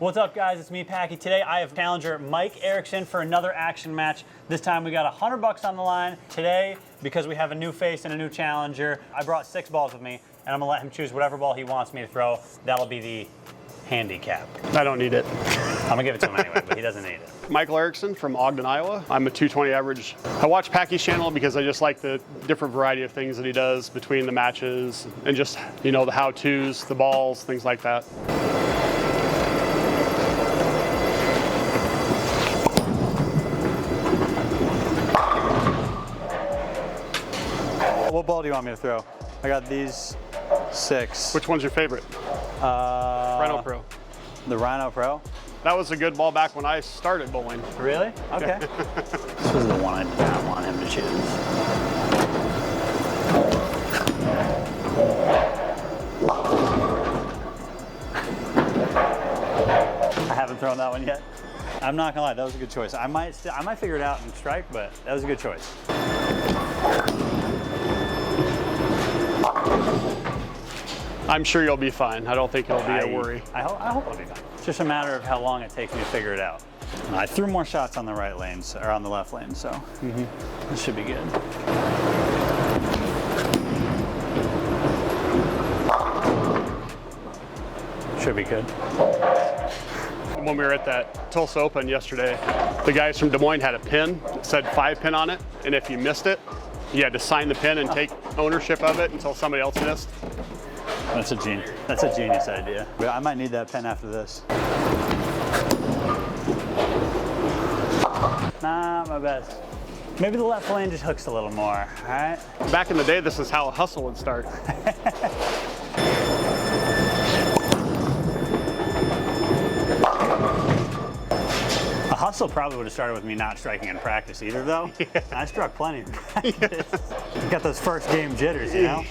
What's up, guys? It's me, Packy. Today I have challenger Mike Erickson for another action match. This time we got $100 on the line. Today, because we have a new face and a new challenger, I brought 6 balls with me, and I'm gonna let him choose whatever ball he wants me to throw. That'll be the handicap. I don't need it. I'm gonna give it to him anyway, but he doesn't need it. Michael Erickson from Ogden, Iowa. I'm a 220 average. I watch Packy's channel because I just like the different variety of things that he does between the matches and just, you know, the how-tos, the balls, things like that. What ball do you want me to throw? I got these 6. Which one's your favorite? Rhino Pro. The Rhino Pro? That was a good ball back when I started bowling. Really? Okay. This was the one I did not want him to choose. I haven't thrown that one yet. I'm not gonna lie, that was a good choice. I might figure it out and strike, but that was a good choice. I'm sure you'll be fine. I don't think it'll be a worry. I hope it'll be fine. It's just a matter of how long it takes me to figure it out. I threw more shots on the right lanes, or on the left lane, so this should be good. Should be good. When we were at that Tulsa Open yesterday, the guys from Des Moines had a pin that said 5-pin on it, and if you missed it, you had to sign the pin and take ownership of it until somebody else missed. That's a genius idea. But I might need that pen after this. Not my best. Maybe the left lane just hooks a little more, all right? Back in the day, this is how a hustle would start. A hustle probably would have started with me not striking in practice either, though. Yeah. I struck plenty in practice. Yeah. Got those first game jitters, you know?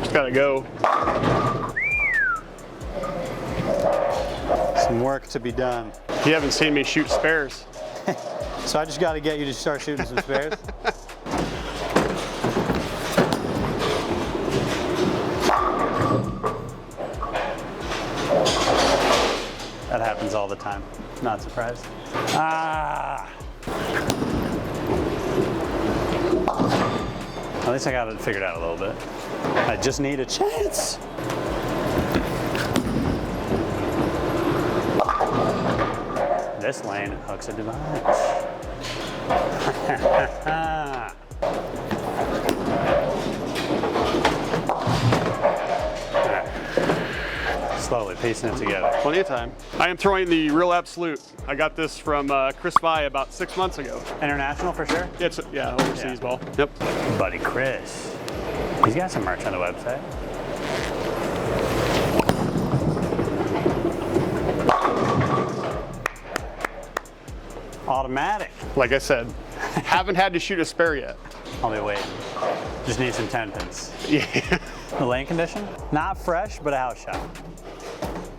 Just gotta go. Some work to be done. You haven't seen me shoot spares. So I just gotta get you to start shooting some spares? That happens all the time. Not surprised. Ah! At least I got it figured out a little bit. I just need a chance. This lane hooks a device. Slowly piecing it together. Plenty of time. I am throwing the Real Absolute. I got this from Chris Vai about 6 months ago. International for sure? It's overseas ball. Yep. Buddy Chris. He's got some merch on the website. Automatic. Like I said, haven't had to shoot a spare yet. I'll be waiting. Just need some 10 pins. Yeah. The lane condition? Not fresh, but a house shot.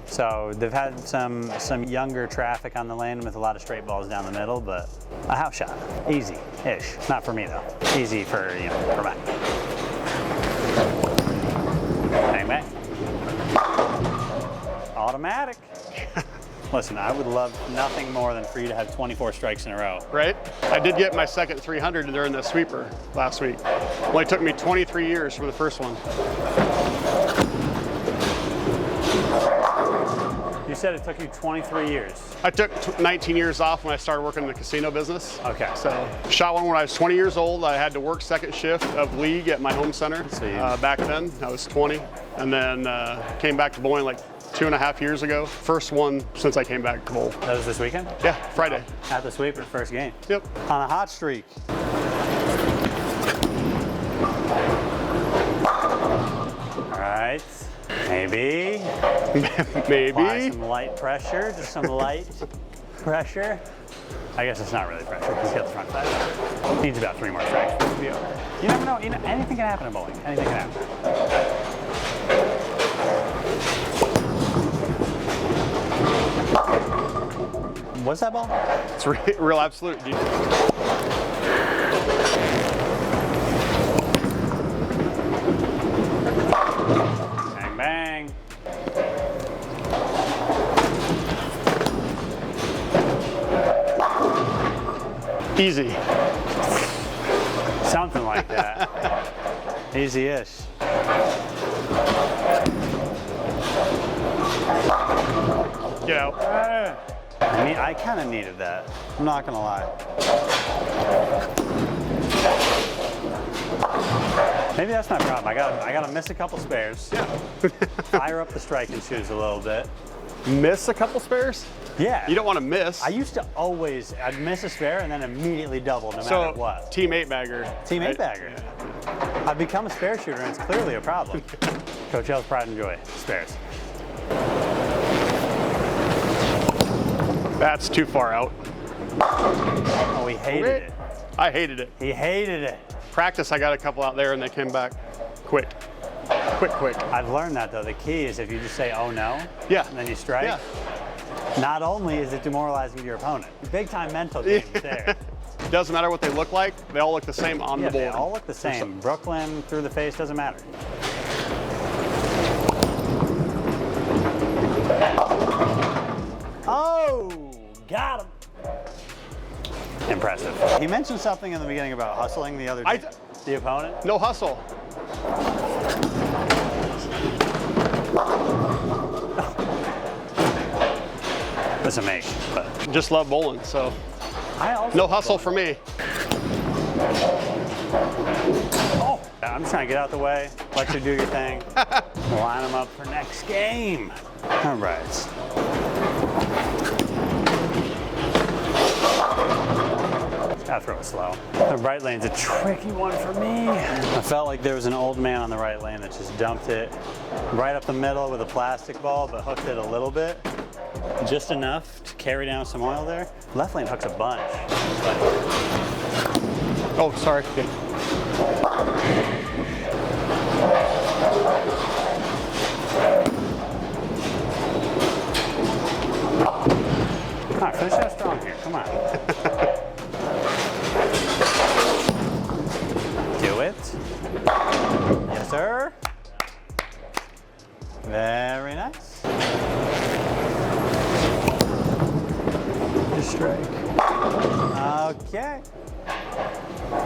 So they've had some younger traffic on the lane with a lot of straight balls down the middle, but a house shot. Easy-ish. Not for me though. Easy for, for Matt. Bang, bang. Automatic. Listen, I would love nothing more than for you to have 24 strikes in a row. Right? I did get my second 300 during the sweeper last week. Only took me 23 years for the first one. You said it took you 23 years. I took 19 years off when I started working in the casino business. Okay. So shot one when I was 20 years old. I had to work second shift of league at my home center. Back then, I was 20. And then came back to bowling like 2.5 years ago. First one since I came back to bowl. That was this weekend? Yeah, Friday. At the sweeper, first game. Yep. On a hot streak. All right. Maybe. Maybe. Apply some light pressure, just some light pressure. I guess it's not really pressure because he got the front side. Needs about 3 more strikes for it to be over. You never know. Anything can happen in bowling. Anything can happen. What's that ball? It's Real Absolute. Easy. Something like that. Easy-ish. Get out. I kind of needed that. I'm not gonna lie. Maybe that's my problem. I gotta miss a couple spares. Yeah. Fire up the striking shoes a little bit. Miss a couple spares? Yeah. You don't want to miss. I used to always, I'd miss a spare and then immediately double no matter what. Team 8-bagger. Team right? 8-bagger. I've become a spare shooter and it's clearly a problem. Coach L's pride and joy, spares. That's too far out. Oh, he hated it. I hated it. He hated it. Practice, I got a couple out there and they came back quick. Quick. I've learned that though. The key is if you just say, oh no, Yeah. and then you strike, Yeah. not only is it demoralizing to your opponent, big time mental games there. Doesn't matter what they look like, they all look the same on Yeah, the board. they all look the same. Brooklyn, through the face, doesn't matter. Oh, got him. Impressive. He mentioned something in the beginning about hustling the other the opponent. No hustle. That's amazing, but Just love bowling, so I also no hustle for me. Oh, I'm just trying to get out the way, let you do your thing. Line them up for next game. All right. Gotta throw it slow. The right lane's a tricky one for me. I felt like there was an old man on the right lane that just dumped it right up the middle with a plastic ball, but hooked it a little bit. Just enough to carry down some oil there. Left lane hooks a bunch. Oh, sorry. Okay. All right, finish that strong here. Come on. Do it. Yes, sir. Very nice. Just strike. Okay.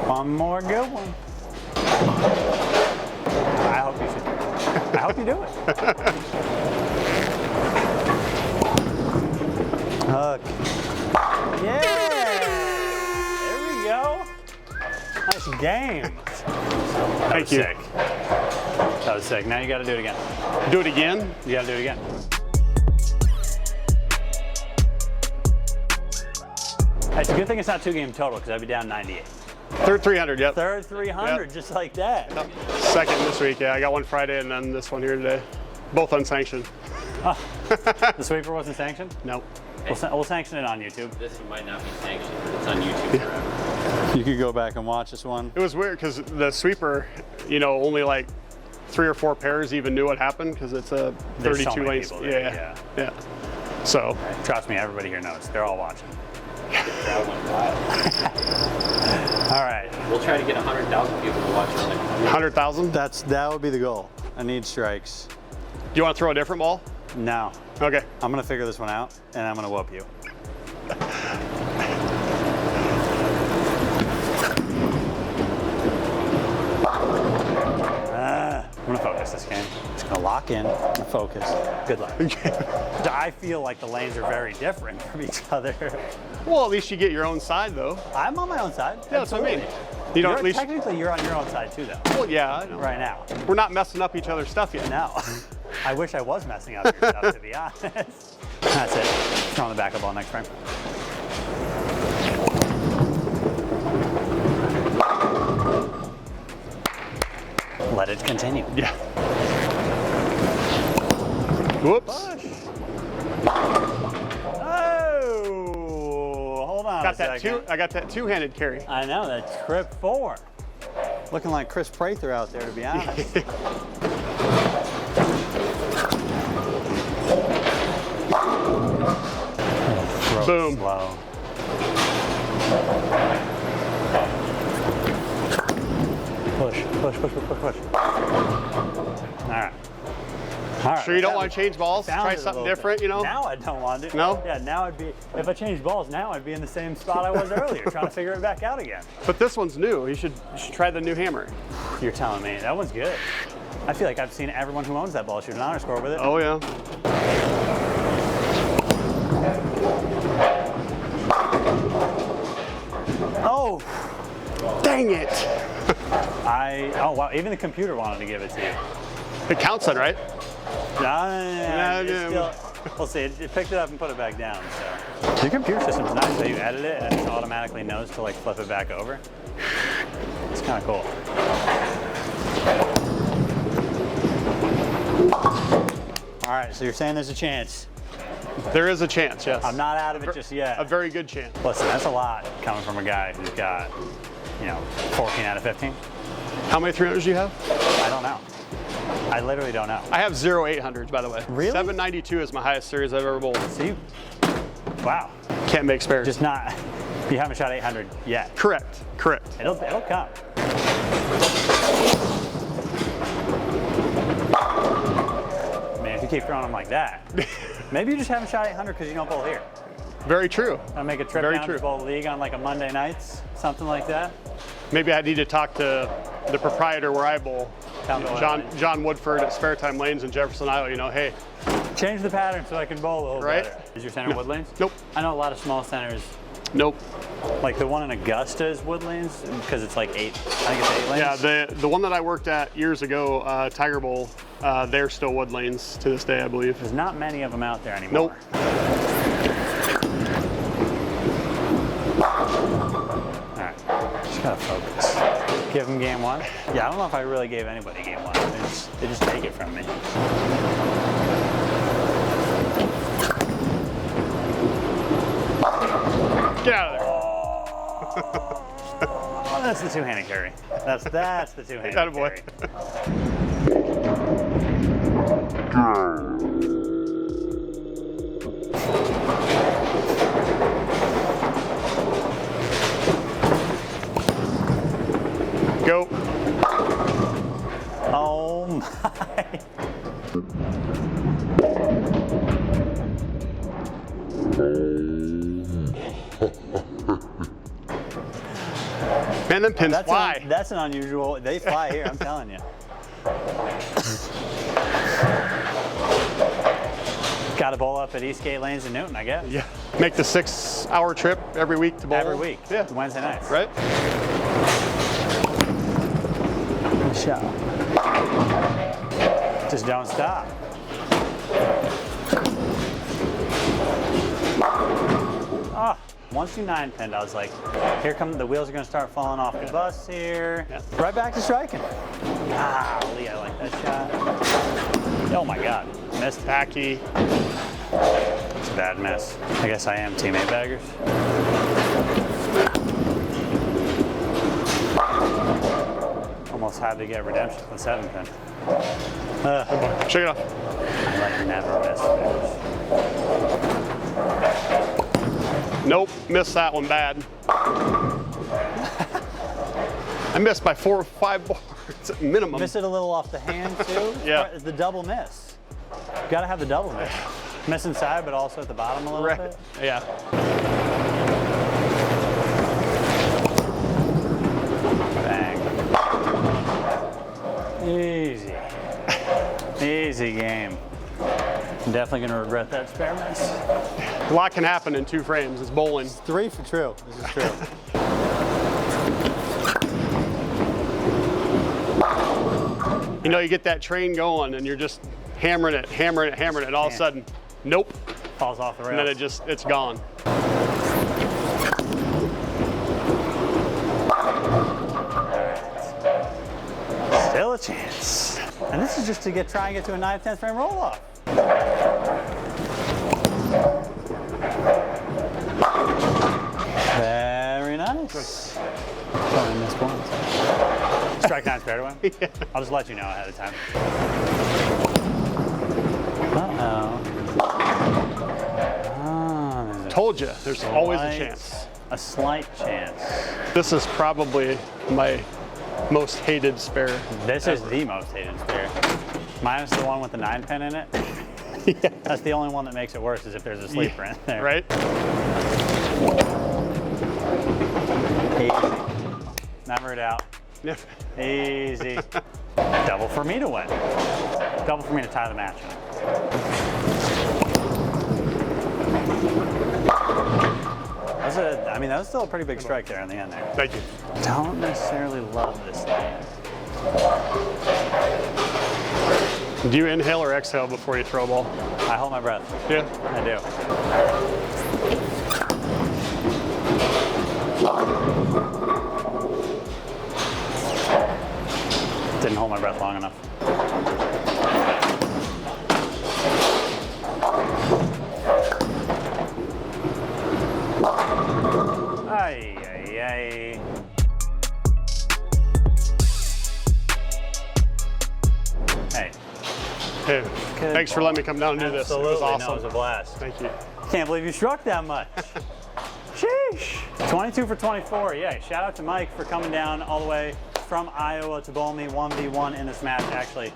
One more good one. I hope you should. I hope you do it. Okay. Yeah! There we go. Nice game. Thank you. Sick. That was sick. Now you got to do it again. Do it again? You got to do it again. It's a good thing it's not 2-game total because I'd be down 98. Third 300, yep. Third 300, Yep. just like that. Yep. Second this week, yeah. I got one Friday and then this one here today. Both unsanctioned. The sweeper wasn't sanctioned? Nope. We'll sanction it on YouTube. This might not be sanctioned, but it's on YouTube forever. You could go back and watch this one. It was weird because the sweeper, you know, only like 3 or 4 pairs even knew what happened because it's a There's so 32 many lane. people there, Yeah. So, Trust me, everybody here knows. They're all watching. Crowd went wild. All right. We'll try to get 100,000 people to watch it. 100,000? Do That would be the goal. I need strikes. you want to throw a different ball? No. Okay. I'm going to figure this one out, and I'm going to whoop you. I'm going to focus this game. Just going to lock in and focus. Good luck. I feel like the lanes are very different from each other. Well, at least you get your own side though. I'm on my own side. Yeah, that's what I mean. Absolutely. You know, at least. Technically, you're on your own side too, though, Well, yeah, I know. right now. We're not messing up each other's stuff yet. No. I wish I was messing up your stuff, to be honest. That's it. Throw on the backup ball next frame. Let it continue. Yeah. Whoops. Oh, hold on Got a that second. I got that two-handed carry. I know, that's trip 4. Looking like Chris Prather out there, to be honest. Throw Boom. it slow. Push. All right. All right, Sure you don't want to change balls? Found Try it a something little different, bit. you know? Now I don't want to. No? Yeah, now I'd be, if I changed balls, now I'd be in the same spot I was earlier, trying to figure it back out again. But this one's new. You should try the new hammer. You're telling me, that one's good. I feel like I've seen everyone who owns that ball shoot an honor score with it. Oh, yeah. Oh! Dang it. Oh wow, even the computer wanted to give it to you. It counts then, right? It's still, we'll see, it picked it up and put it back down, so. Your computer system's nice, so you edit it and it just automatically knows to like flip it back over. It's kind of cool. All right, so you're saying there's a chance. There is a chance, yes. I'm not out of it just yet. A very good chance. Listen, that's a lot coming from a guy who's got, 14 out of 15. How many 300s do you have? I don't know. I literally don't know. I have 0 800s, by the way. Really? 792 is my highest series I've ever bowled. See? Wow. Can't make spares. Just not, you haven't shot 800 yet. Correct. It'll come. Man, if you keep throwing them like that, maybe you just haven't shot 800 because you don't bowl here. Very true. I'll make a trip Very down true. to bowl league on like a Monday nights, something like that. Maybe I need to talk to the proprietor where I bowl, Down the John Woodford at Spare Time Lanes in Jefferson, Iowa. Hey, change the pattern so I can bowl a little Right? better. Is your center wood lanes? Nope. I know a lot of small centers, Nope. like the one in Augusta is wood lanes because it's like 8. I think it's 8 lanes. Yeah, the one that I worked at years ago, Tiger Bowl, they're still wood lanes to this day, I believe. There's not many of them out there anymore. Nope. All right, just gotta focus. Give them game one. Yeah, I don't know if I really gave anybody game one. They just take it from me. Get out of there. Oh, that's the two-handed carry. That's the two-handed Attaboy. carry. Go. Oh my. Man, them pins fly. That's an unusual. They fly here, I'm telling you. Got to bowl up at Eastgate Lanes in Newton, I guess. Yeah. Make the 6-hour trip every week to bowl. Every week. Yeah. Wednesday nights. Right? Good shot. Just don't stop. Oh, once you 9-pinned, I was like, here come the wheels are going to start falling off the bus here. Yeah. Right back to striking. Golly, I like that shot. Oh my God, missed. Tacky. It's a bad miss. I guess I am teammate baggers. Almost had to get redemption with 7-pin. Shake it off. I like never miss. Nope, missed that one bad. I missed by 4 or 5 bars at minimum. Miss it a little off the hand too. Yeah. It's the double miss. You gotta have the double miss. Miss inside, but also at the bottom a little Right. bit. Yeah. Bang. Easy. Easy game. I'm definitely gonna regret that spare miss. A lot can happen in 2 frames. It's bowling. 3 for true. This is true. You know, you get that train going and you're just hammering it. All of a sudden, nope. Falls off the rails. And then it's gone. Still a chance. And this is just to try and get to a 9th, 10th frame roll off. Very nice. Probably missed once. Strike 9 spare to win? Yeah. I'll just let you know ahead of time. Uh-oh. Oh, there's Told you, there's always a slight- chance. A slight chance. This is probably my most hated spare. This is the most hated spare. Minus the one with the 9 pin in it. Yeah. That's the only one that makes it worse, is if there's a sleeper in there. Right? Easy. Never it out. Yeah. Easy. Double for me to win. Double for me to tie the match. I mean, that was still a pretty big strike there in the end there. Thank you. Don't necessarily love this thing. Do you inhale or exhale before you throw a ball? I hold my breath. Yeah. I do. Didn't hold my breath long enough. Ay, ay, ay. Hey. Hey, thanks for letting me come down and do this. It was Absolutely. awesome. No, it was a blast. Thank you. Can't believe you struck that much. Sheesh. 22 for 24. Yeah, shout out to Mike for coming down all the way from Iowa to bowl me 1v1 in this match. Actually, I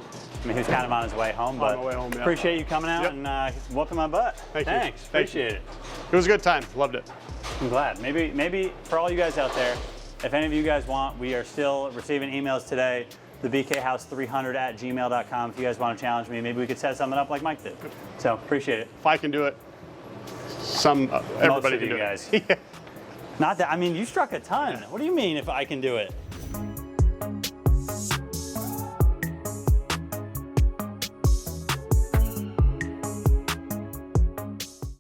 mean, he was kind of on his way home, but my way home, yeah. appreciate you coming out Yep. and whooping my butt. Thank you. Thanks. Thank you. Appreciate it. It was a good time. Loved it. I'm glad. Maybe for all you guys out there, if any of you guys want, we are still receiving emails today. The bkhouse300@gmail.com. If you guys want to challenge me, maybe we could set something up like Mike did. So appreciate it. If I can do it, everybody Most of can you do guys. it. Yeah. Not that, I mean, you struck a ton. What do you mean if I can do it?